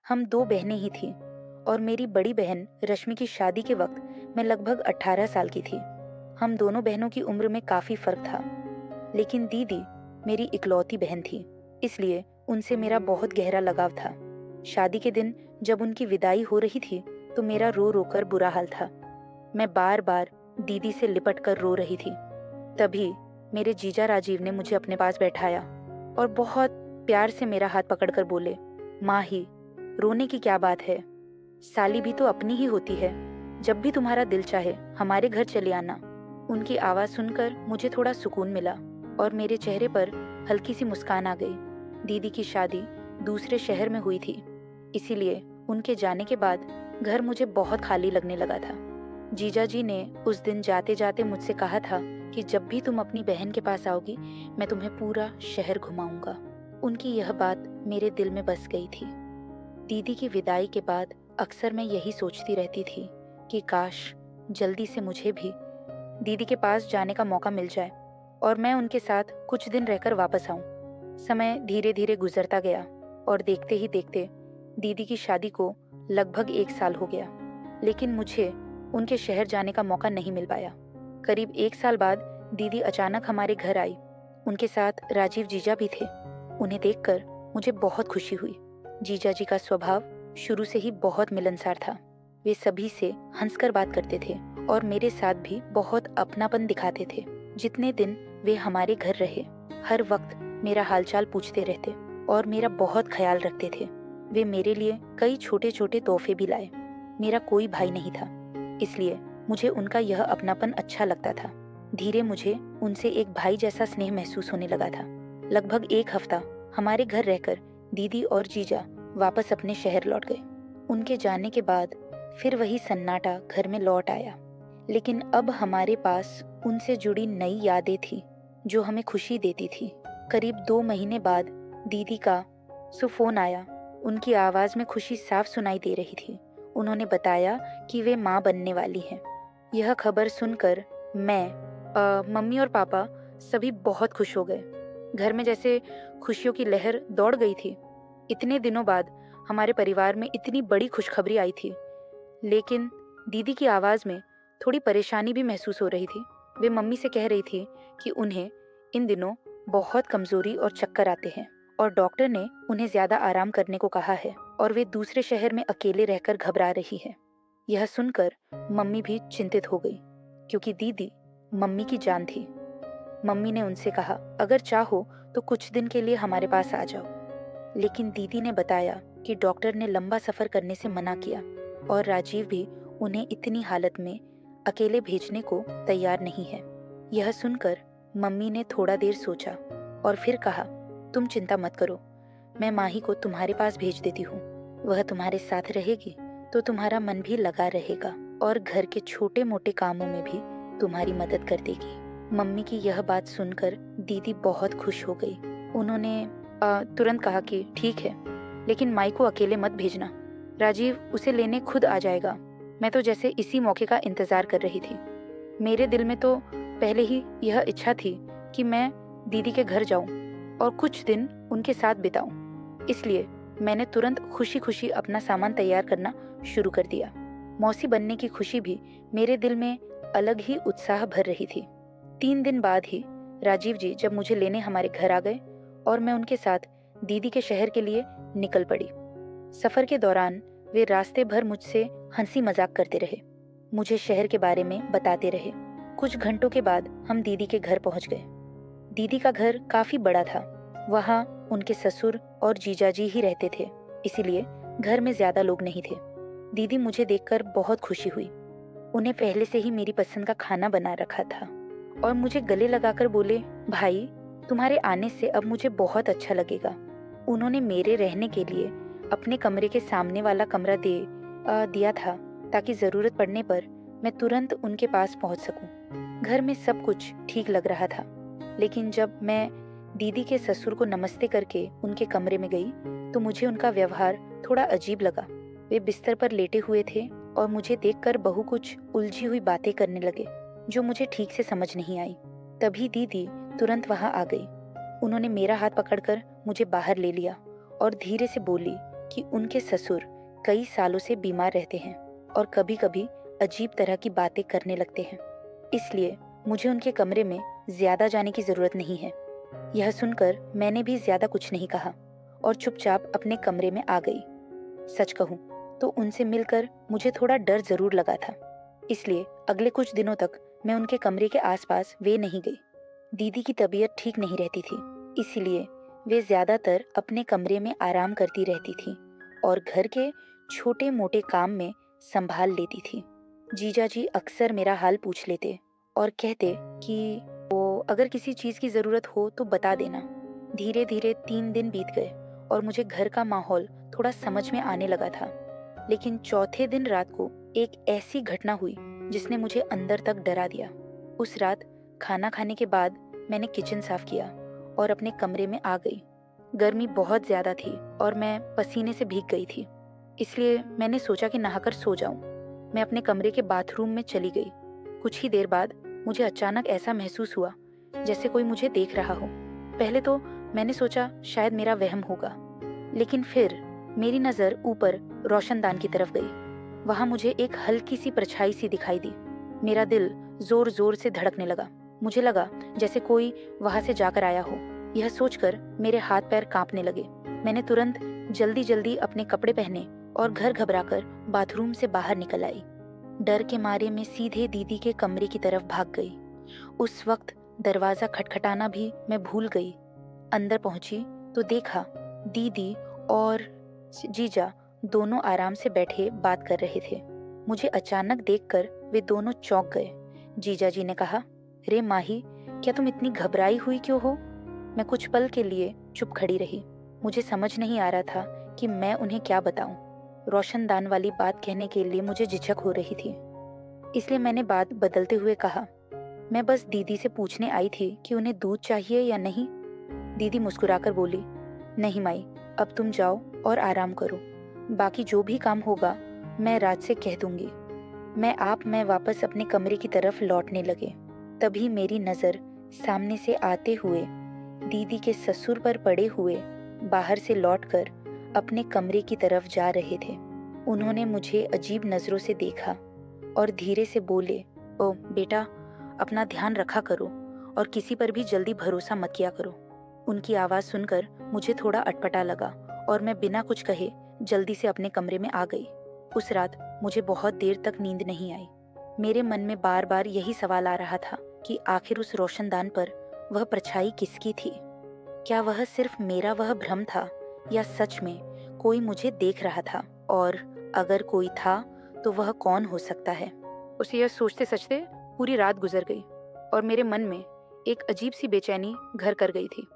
हम दो बहनें ही थीं और मेरी बड़ी बहन रश्मि की शादी के वक्त मैं लगभग 18 साल की थी। हम दोनों बहनों की उम्र में काफ़ी फ़र्क था, लेकिन दीदी मेरी इकलौती बहन थी, इसलिए उनसे मेरा बहुत गहरा लगाव था। शादी के दिन जब उनकी विदाई हो रही थी तो मेरा रो रो कर बुरा हाल था। मैं बार बार दीदी से लिपट कर रो रही थी। तभी मेरे जीजा राजीव ने मुझे अपने पास बैठाया और बहुत प्यार से मेरा हाथ पकड़कर बोले, माही, रोने की क्या बात है? साली भी तो अपनी ही होती है। जब भी तुम्हारा दिल चाहे हमारे घर चले आना। उनकी आवाज़ सुनकर मुझे थोड़ा सुकून मिला और मेरे चेहरे पर हल्की सी मुस्कान आ गई। दीदी की शादी दूसरे शहर में हुई थी, इसीलिए उनके जाने के बाद घर मुझे बहुत खाली लगने लगा था। जीजा जी ने उस दिन जाते जाते मुझसे कहा था कि जब भी तुम अपनी बहन के पास आओगी मैं तुम्हें पूरा शहर घुमाऊंगा। उनकी यह बात मेरे दिल में बस गई थी। दीदी की विदाई के बाद अक्सर मैं यही सोचती रहती थी कि काश जल्दी से मुझे भी दीदी के पास जाने का मौका मिल जाए और मैं उनके साथ कुछ दिन रहकर वापस आऊं। समय धीरे धीरे गुजरता गया और देखते ही देखते दीदी की शादी को लगभग 1 साल हो गया, लेकिन मुझे उनके शहर जाने का मौका नहीं मिल पाया। करीब 1 साल बाद दीदी अचानक हमारे घर आई। उनके साथ राजीव जीजा भी थे। उन्हें देखकर मुझे बहुत खुशी हुई। जीजा जी का स्वभाव शुरू से ही बहुत मिलनसार था। वे सभी से हंसकर बात करते थे और मेरे साथ भी बहुत अपनापन दिखाते थे। जितने दिन वे हमारे घर रहे, हर वक्त मेरा हालचाल पूछते रहते और मेरा बहुत ख्याल रखते थे। वे मेरे लिए कई छोटे छोटे तोहफे भी लाए। मेरा कोई भाई नहीं था, इसलिए मुझे उनका यह अपनापन अच्छा लगता था। धीरे मुझे उनसे एक भाई जैसा स्नेह महसूस होने लगा था। लगभग 1 हफ्ता हमारे घर रहकर दीदी और जीजा वापस अपने शहर लौट गए। उनके जाने के बाद फिर वही सन्नाटा घर में लौट आया, लेकिन अब हमारे पास उनसे जुड़ी नई यादें थी जो हमें खुशी देती थी। करीब 2 महीने बाद दीदी का फोन आया। उनकी आवाज़ में खुशी साफ सुनाई दे रही थी। उन्होंने बताया कि वे माँ बनने वाली हैं। यह खबर सुनकर मम्मी और पापा सभी बहुत खुश हो गए। घर में जैसे खुशियों की लहर दौड़ गई थी। इतने दिनों बाद हमारे परिवार में इतनी बड़ी खुशखबरी आई थी, लेकिन दीदी की आवाज़ में थोड़ी परेशानी भी महसूस हो रही थी। वे मम्मी से कह रही थी कि उन्हें इन दिनों बहुत कमज़ोरी और चक्कर आते हैं और डॉक्टर ने उन्हें ज़्यादा आराम करने को कहा है और वे दूसरे शहर में अकेले रहकर घबरा रही है। यह सुनकर मम्मी भी चिंतित हो गई, क्योंकि दीदी मम्मी की जान थी। मम्मी ने उनसे कहा, अगर चाहो तो कुछ दिन के लिए हमारे पास आ जाओ। लेकिन दीदी ने बताया कि डॉक्टर ने लंबा सफ़र करने से मना किया और राजीव भी उन्हें इतनी हालत में अकेले भेजने को तैयार नहीं है। यह सुनकर मम्मी ने थोड़ा देर सोचा और फिर कहा, तुम चिंता मत करो, मैं माही को तुम्हारे पास भेज देती हूँ। वह तुम्हारे साथ रहेगी तो तुम्हारा मन भी लगा रहेगा और घर के छोटे मोटे कामों में भी तुम्हारी मदद कर देगी। मम्मी की यह बात सुनकर दीदी बहुत खुश हो गई। उन्होंने तुरंत कहा कि ठीक है, लेकिन माई को अकेले मत भेजना, राजीव उसे लेने खुद आ जाएगा। मैं तो जैसे इसी मौके का इंतज़ार कर रही थी। मेरे दिल में तो पहले ही यह इच्छा थी कि मैं दीदी के घर जाऊं और कुछ दिन उनके साथ बिताऊं। इसलिए मैंने तुरंत खुशी खुशी अपना सामान तैयार करना शुरू कर दिया। मौसी बनने की खुशी भी मेरे दिल में अलग ही उत्साह भर रही थी। 3 दिन बाद ही राजीव जी जब मुझे लेने हमारे घर आ गए और मैं उनके साथ दीदी के शहर के लिए निकल पड़ी। सफ़र के दौरान वे रास्ते भर मुझसे हंसी मजाक करते रहे, मुझे शहर के बारे में बताते रहे। कुछ घंटों के बाद हम दीदी के घर पहुंच गए। दीदी का घर काफ़ी बड़ा था। वहाँ उनके ससुर और जीजाजी ही रहते थे, इसीलिए घर में ज़्यादा लोग नहीं थे। दीदी मुझे देखकर बहुत खुशी हुई। उन्हें पहले से ही मेरी पसंद का खाना बना रखा था और मुझे गले लगाकर बोले, भाई तुम्हारे आने से अब मुझे बहुत अच्छा लगेगा। उन्होंने मेरे रहने के लिए अपने कमरे के सामने वाला कमरा दिया था ताकि ज़रूरत पड़ने पर मैं तुरंत उनके पास पहुंच सकूं। घर में सब कुछ ठीक लग रहा था, लेकिन जब मैं दीदी के ससुर को नमस्ते करके उनके कमरे में गई तो मुझे उनका व्यवहार थोड़ा अजीब लगा। वे बिस्तर पर लेटे हुए थे और मुझे देखकर बहु कुछ उलझी हुई बातें करने लगे जो मुझे ठीक से समझ नहीं आई। तभी दीदी तुरंत वहां आ गई। उन्होंने मेरा हाथ पकड़कर मुझे बाहर ले लिया और धीरे से बोली, कि उनके ससुर कई सालों से बीमार रहते हैं और कभी कभी अजीब तरह की बातें करने लगते हैं। इसलिए मुझे उनके कमरे में ज्यादा जाने की जरूरत नहीं है। यह सुनकर मैंने भी ज्यादा कुछ नहीं कहा और चुपचाप अपने कमरे में आ गई। सच कहूं तो उनसे मिलकर मुझे थोड़ा डर जरूर लगा था। इसलिए अगले कुछ दिनों तक मैं उनके कमरे के आसपास वे नहीं गई। दीदी की तबीयत ठीक नहीं रहती थी, इसीलिए वे ज्यादातर अपने कमरे में आराम करती रहती थी और घर के छोटे मोटे काम में संभाल लेती थी। जीजा जी अक्सर मेरा हाल पूछ लेते और कहते कि अगर किसी चीज की जरूरत हो तो बता देना। धीरे धीरे 3 दिन बीत गए और मुझे घर का माहौल थोड़ा समझ में आने लगा था। लेकिन चौथे दिन रात को एक ऐसी घटना हुई जिसने मुझे अंदर तक डरा दिया। उस रात खाना खाने के बाद मैंने किचन साफ किया और अपने कमरे में आ गई। गर्मी बहुत ज्यादा थी और मैं पसीने से भीग गई थी, इसलिए मैंने सोचा कि नहाकर सो जाऊं। मैं अपने कमरे के बाथरूम में चली गई। कुछ ही देर बाद मुझे अचानक ऐसा महसूस हुआ जैसे कोई मुझे देख रहा हो। पहले तो मैंने सोचा शायद मेरा वहम होगा, लेकिन फिर मेरी नज़र ऊपर रोशनदान की तरफ गई। वहां मुझे एक हल्की सी परछाई सी दिखाई दी। मेरा दिल जोर जोर से धड़कने लगा। मुझे लगा जैसे कोई वहां से जाकर आया हो। यह सोचकर मेरे हाथ पैर कांपने लगे। मैंने तुरंत जल्दी जल्दी अपने कपड़े पहने और घर घबराकर बाथरूम से बाहर निकल आई। डर के मारे मैं सीधे दीदी के कमरे की तरफ भाग गई। उस वक्त दरवाजा खटखटाना भी मैं भूल गई। अंदर पहुंची तो देखा दीदी और जीजा दोनों आराम से बैठे बात कर रहे थे। मुझे अचानक देखकर वे दोनों चौंक गए। जीजा जी ने कहा, रे माही, क्या तुम इतनी घबराई हुई क्यों हो? मैं कुछ पल के लिए चुप खड़ी रही। मुझे समझ नहीं आ रहा था कि मैं उन्हें क्या बताऊं। रोशनदान वाली बात कहने के लिए मुझे झिझक हो रही थी, इसलिए मैंने बात बदलते हुए कहा, मैं बस दीदी से पूछने आई थी कि उन्हें दूध चाहिए या नहीं। दीदी मुस्कुराकर बोली, नहीं माई, अब तुम जाओ और आराम करो। बाकी जो भी काम होगा मैं राज से कह दूंगी। मैं वापस अपने कमरे की तरफ लौटने लगे। तभी मेरी नज़र सामने से आते हुए दीदी के ससुर पर पड़े हुए बाहर से लौटकर अपने कमरे की तरफ जा रहे थे। उन्होंने मुझे अजीब नज़रों से देखा और धीरे से बोले, ओ बेटा, अपना ध्यान रखा करो और किसी पर भी जल्दी भरोसा मत किया करो। उनकी आवाज़ सुनकर मुझे थोड़ा अटपटा लगा और मैं बिना कुछ कहे जल्दी से अपने कमरे में आ गई। उस रात मुझे बहुत देर तक नींद नहीं आई। मेरे मन में बार बार यही सवाल आ रहा था कि आखिर उस रोशनदान पर वह परछाई किसकी थी? क्या वह सिर्फ मेरा वह भ्रम था या सच में कोई मुझे देख रहा था? और अगर कोई था तो वह कौन हो सकता है? उसे यह सोचते सोचते पूरी रात गुजर गई और मेरे मन में एक अजीब सी बेचैनी घर कर गई थी।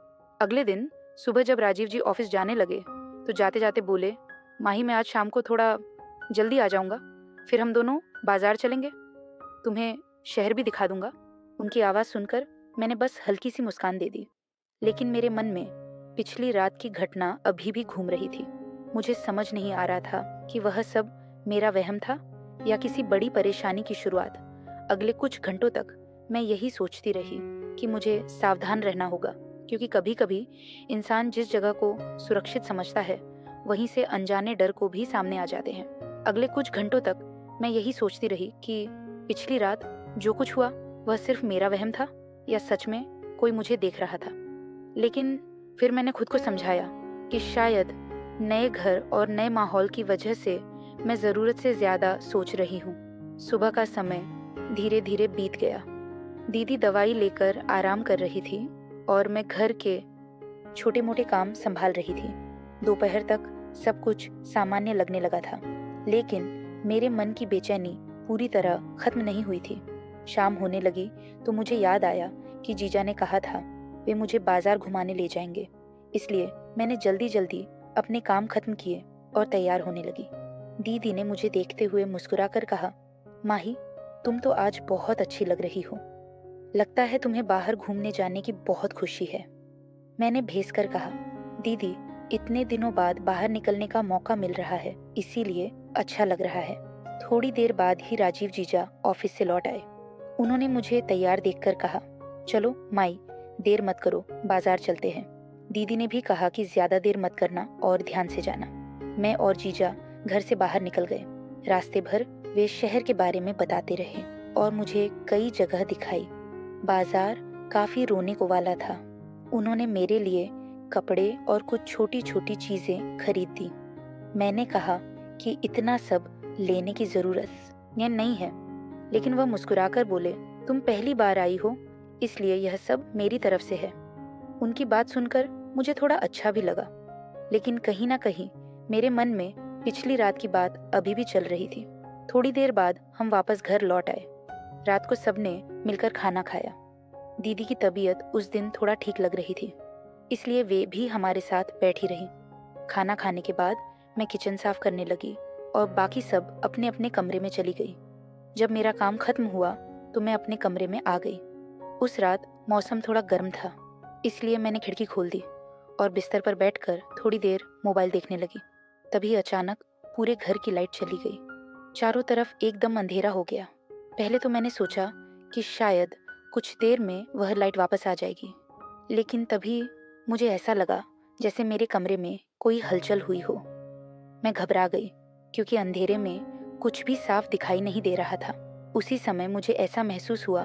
अगले दिन सुबह जब राजीव जी ऑफिस जाने लगे तो जाते जाते बोले, माही, मैं आज शाम को थोड़ा जल्दी आ जाऊंगा, फिर हम दोनों बाजार चलेंगे, तुम्हें शहर भी दिखा दूंगा। उनकी आवाज़ सुनकर मैंने बस हल्की सी मुस्कान दे दी, लेकिन मेरे मन में पिछली रात की घटना अभी भी घूम रही थी। मुझे समझ नहीं आ रहा था कि वह सब मेरा वहम था या किसी बड़ी परेशानी की शुरुआत। अगले कुछ घंटों तक मैं यही सोचती रही कि मुझे सावधान रहना होगा, क्योंकि कभी कभी इंसान जिस जगह को सुरक्षित समझता है वहीं से अनजाने डर को भी सामने आ जाते हैं। अगले कुछ घंटों तक मैं यही सोचती रही कि पिछली रात जो कुछ हुआ वह सिर्फ मेरा वहम था या सच में कोई मुझे देख रहा था। लेकिन फिर मैंने खुद को समझाया कि शायद नए घर और नए माहौल की वजह से मैं ज़रूरत से ज़्यादा सोच रही हूँ। सुबह का समय धीरे धीरे बीत गया। दीदी दवाई लेकर आराम कर रही थी और मैं घर के छोटे मोटे काम संभाल रही थी। दोपहर तक सब कुछ सामान्य लगने लगा था, लेकिन मेरे मन की बेचैनी पूरी तरह खत्म नहीं हुई थी। शाम होने लगी तो मुझे याद आया कि जीजा ने कहा था वे मुझे बाजार घुमाने ले जाएंगे, इसलिए मैंने जल्दी जल्दी अपने काम खत्म किए और तैयार होने लगी। दीदी ने मुझे देखते हुए मुस्कुराकर कहा, माही, तुम तो आज बहुत अच्छी लग रही हो। लगता है तुम्हें बाहर घूमने जाने की बहुत खुशी है। मैंने भेस कर कहा, दीदी, इतने दिनों बाद बाहर निकलने का मौका मिल रहा है, इसीलिए अच्छा लग रहा है। थोड़ी देर बाद ही राजीव जीजा ऑफिस से लौट आए। उन्होंने मुझे तैयार देखकर कहा, चलो माई, देर मत करो, बाजार चलते हैं। दीदी ने भी कहा कि ज्यादा देर मत करना और ध्यान से जाना। मैं और जीजा घर से बाहर निकल गए। रास्ते भर वे शहर के बारे में बताते रहे और मुझे कई जगह दिखाई। बाजार काफी रोने को वाला था। उन्होंने मेरे लिए कपड़े और कुछ छोटी छोटी चीजें खरीद दी। मैंने कहा कि इतना सब लेने की जरूरत या नहीं है, लेकिन वह मुस्कुराकर बोले, तुम पहली बार आई हो, इसलिए यह सब मेरी तरफ से है। उनकी बात सुनकर मुझे थोड़ा अच्छा भी लगा, लेकिन कहीं ना कहीं मेरे मन में पिछली रात की बात अभी भी चल रही थी। थोड़ी देर बाद हम वापस घर लौट आए। रात को सबने मिलकर खाना खाया। दीदी की तबीयत उस दिन थोड़ा ठीक लग रही थी, इसलिए वे भी हमारे साथ बैठी रही। खाना खाने के बाद मैं किचन साफ करने लगी और बाकी सब अपने अपने कमरे में चली गई। जब मेरा काम खत्म हुआ तो मैं अपने कमरे में आ गई। उस रात मौसम थोड़ा गर्म था, इसलिए मैंने खिड़की खोल दी और बिस्तर पर बैठकर थोड़ी देर मोबाइल देखने लगी। तभी अचानक पूरे घर की लाइट चली गई। चारों तरफ एकदम अंधेरा हो गया। पहले तो मैंने सोचा कि शायद कुछ देर में वह लाइट वापस आ जाएगी, लेकिन तभी मुझे ऐसा लगा जैसे मेरे कमरे में कोई हलचल हुई हो। मैं घबरा गई क्योंकि अंधेरे में कुछ भी साफ दिखाई नहीं दे रहा था। उसी समय मुझे ऐसा महसूस हुआ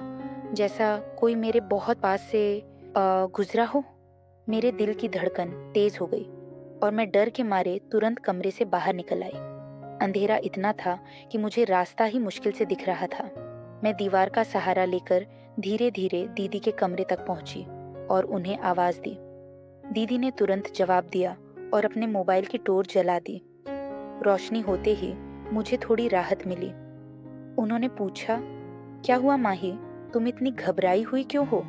जैसा कोई मेरे बहुत पास से गुजरा हो। मेरे दिल की धड़कन तेज हो गई और मैं डर के मारे तुरंत कमरे से बाहर निकल आई। अंधेरा इतना था कि मुझे रास्ता ही मुश्किल से दिख रहा था। मैं दीवार का सहारा लेकर धीरे धीरे दीदी के कमरे तक पहुंची और उन्हें आवाज दी। दीदी ने तुरंत जवाब दिया और अपने मोबाइल की टॉर्च जला दी। रोशनी होते ही मुझे थोड़ी राहत मिली। उन्होंने पूछा, क्या हुआ माही, तुम इतनी घबराई हुई क्यों हो?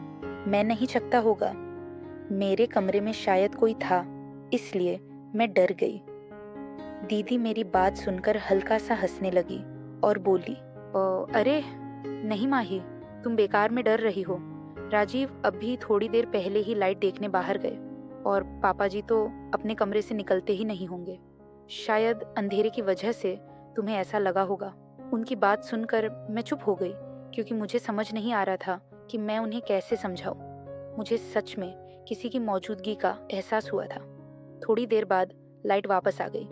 मैं नहीं सकता होगा। मेरे कमरे में शायद कोई था, इसलिए मैं डर गई। दीदी मेरी बात सुनकर हल्का सा हंसने लगी और बोली, अरे नहीं माही, तुम बेकार में डर रही हो। राजीव अभी थोड़ी देर पहले ही लाइट देखने बाहर गए और पापा जी तो अपने कमरे से निकलते ही नहीं होंगे। शायद अंधेरे की वजह से तुम्हें ऐसा लगा होगा। उनकी बात सुनकर मैं चुप हो गई क्योंकि मुझे समझ नहीं आ रहा था कि मैं उन्हें कैसे समझाऊं। मुझे सच में किसी की मौजूदगी का एहसास हुआ था। थोड़ी देर बाद लाइट वापस आ गई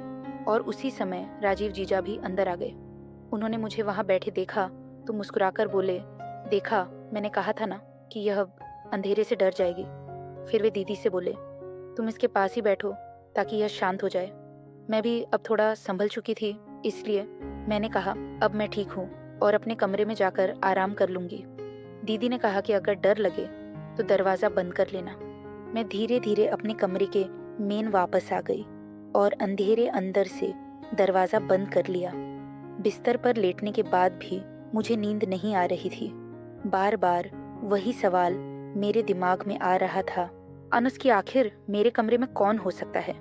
और उसी समय राजीव जीजा भी अंदर आ गए। उन्होंने मुझे वहां बैठे देखा तो मुस्कुराकर बोले, देखा, मैंने कहा था ना कि यह अंधेरे से डर जाएगी। फिर वे दीदी से बोले, तुम इसके पास ही बैठो ताकि यह शांत हो जाए। मैं भी अब थोड़ा संभल चुकी थी, इसलिए मैंने कहा, अब मैं ठीक हूँ और अपने कमरे में जाकर आराम कर लूंगी। दीदी ने कहा कि अगर डर लगे तो दरवाज़ा बंद कर लेना। मैं धीरे धीरे अपने कमरे के मेन वापस आ गई और अंधेरे अंदर से दरवाज़ा बंद कर लिया। बिस्तर पर लेटने के बाद भी मुझे नींद नहीं आ रही थी। बार बार वही सवाल मेरे दिमाग में आ रहा था, अनुस की आखिर मेरे कमरे में कौन हो सकता है?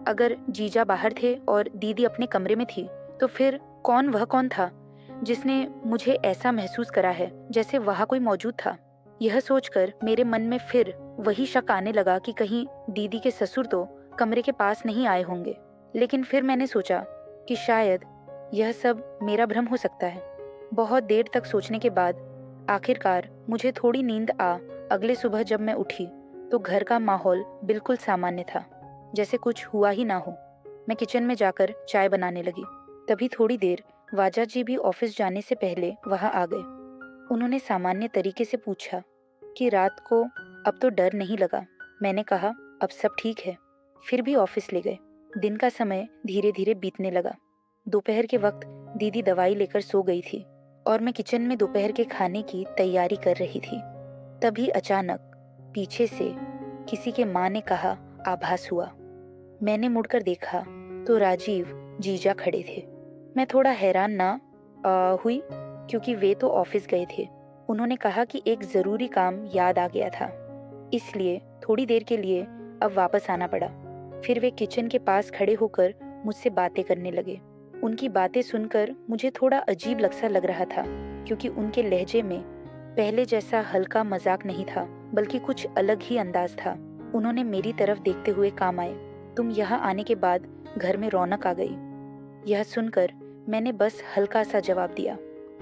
अगर जीजा बाहर थे और दीदी अपने कमरे में थी, तो फिर वह कौन था जिसने मुझे ऐसा महसूस करा है जैसे वहाँ कोई मौजूद था? यह सोचकर मेरे मन में फिर वही शक आने लगा कि कहीं दीदी के ससुर तो कमरे के पास नहीं आए होंगे। लेकिन फिर मैंने सोचा कि शायद यह सब मेरा भ्रम हो सकता है। बहुत देर तक सोचने के बाद आखिरकार मुझे थोड़ी नींद आ। अगले सुबह जब मैं उठी तो घर का माहौल बिल्कुल सामान्य था, जैसे कुछ हुआ ही ना हो। मैं किचन में जाकर चाय बनाने लगी। तभी थोड़ी देर वाजा जी भी ऑफिस जाने से पहले वहां आ गए। उन्होंने सामान्य तरीके से पूछा कि रात को अब तो डर नहीं लगा। मैंने कहा, अब सब ठीक है। फिर भी ऑफिस ले गए। दिन का समय धीरे धीरे बीतने लगा। दोपहर के वक्त दीदी दवाई लेकर सो गई थी और मैं किचन में दोपहर के खाने की तैयारी कर रही थी। तभी अचानक पीछे से किसी के माँ ने कहा, आभास हुआ। मैंने मुड़कर देखा तो राजीव जीजा खड़े थे। मैं थोड़ा हैरान ना हुई क्योंकि वे तो ऑफिस गए थे। उन्होंने कहा कि एक ज़रूरी काम याद आ गया था, इसलिए थोड़ी देर के लिए अब वापस आना पड़ा। फिर वे किचन के पास खड़े होकर मुझसे बातें करने लगे। उनकी बातें सुनकर मुझे थोड़ा अजीब लग रहा था क्योंकि उनके लहजे में पहले जैसा हल्का मजाक नहीं था, बल्कि कुछ अलग ही अंदाज था। उन्होंने मेरी तरफ देखते हुए काम आए, तुम यहाँ आने के बाद घर में रौनक आ गई। यह सुनकर मैंने बस हल्का सा जवाब दिया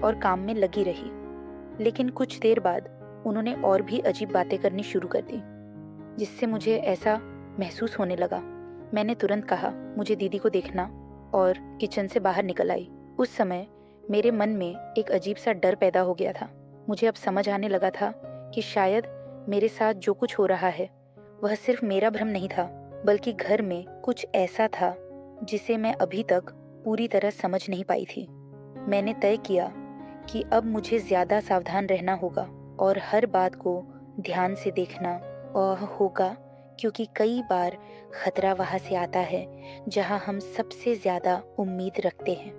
और काम में लगी रही। लेकिन कुछ देर बाद उन्होंने और भी अजीब बातें करनी शुरू कर दी, जिससे मुझे ऐसा महसूस होने लगा मैंने तुरंत कहा, मुझे दीदी को देखना, और किचन से बाहर निकल आई। उस समय मेरे मन में एक अजीब सा डर पैदा हो गया था। मुझे अब समझ आने लगा था कि शायद मेरे साथ जो कुछ हो रहा है वह सिर्फ मेरा भ्रम नहीं था, बल्कि घर में कुछ ऐसा था जिसे मैं अभी तक पूरी तरह समझ नहीं पाई थी। मैंने तय किया कि अब मुझे ज़्यादा सावधान रहना होगा और हर बात को ध्यान से देखना होगा, क्योंकि कई बार खतरा वहाँ से आता है जहाँ हम सबसे ज़्यादा उम्मीद रखते हैं।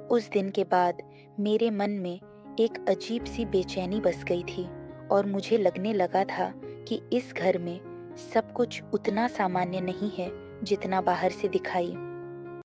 उस दिन के बाद मेरे मन में एक अजीब सी बेचैनी बस गई थी और मुझे लगने लगा था कि इस घर में सब कुछ उतना सामान्य नहीं है जितना बाहर से दिखाई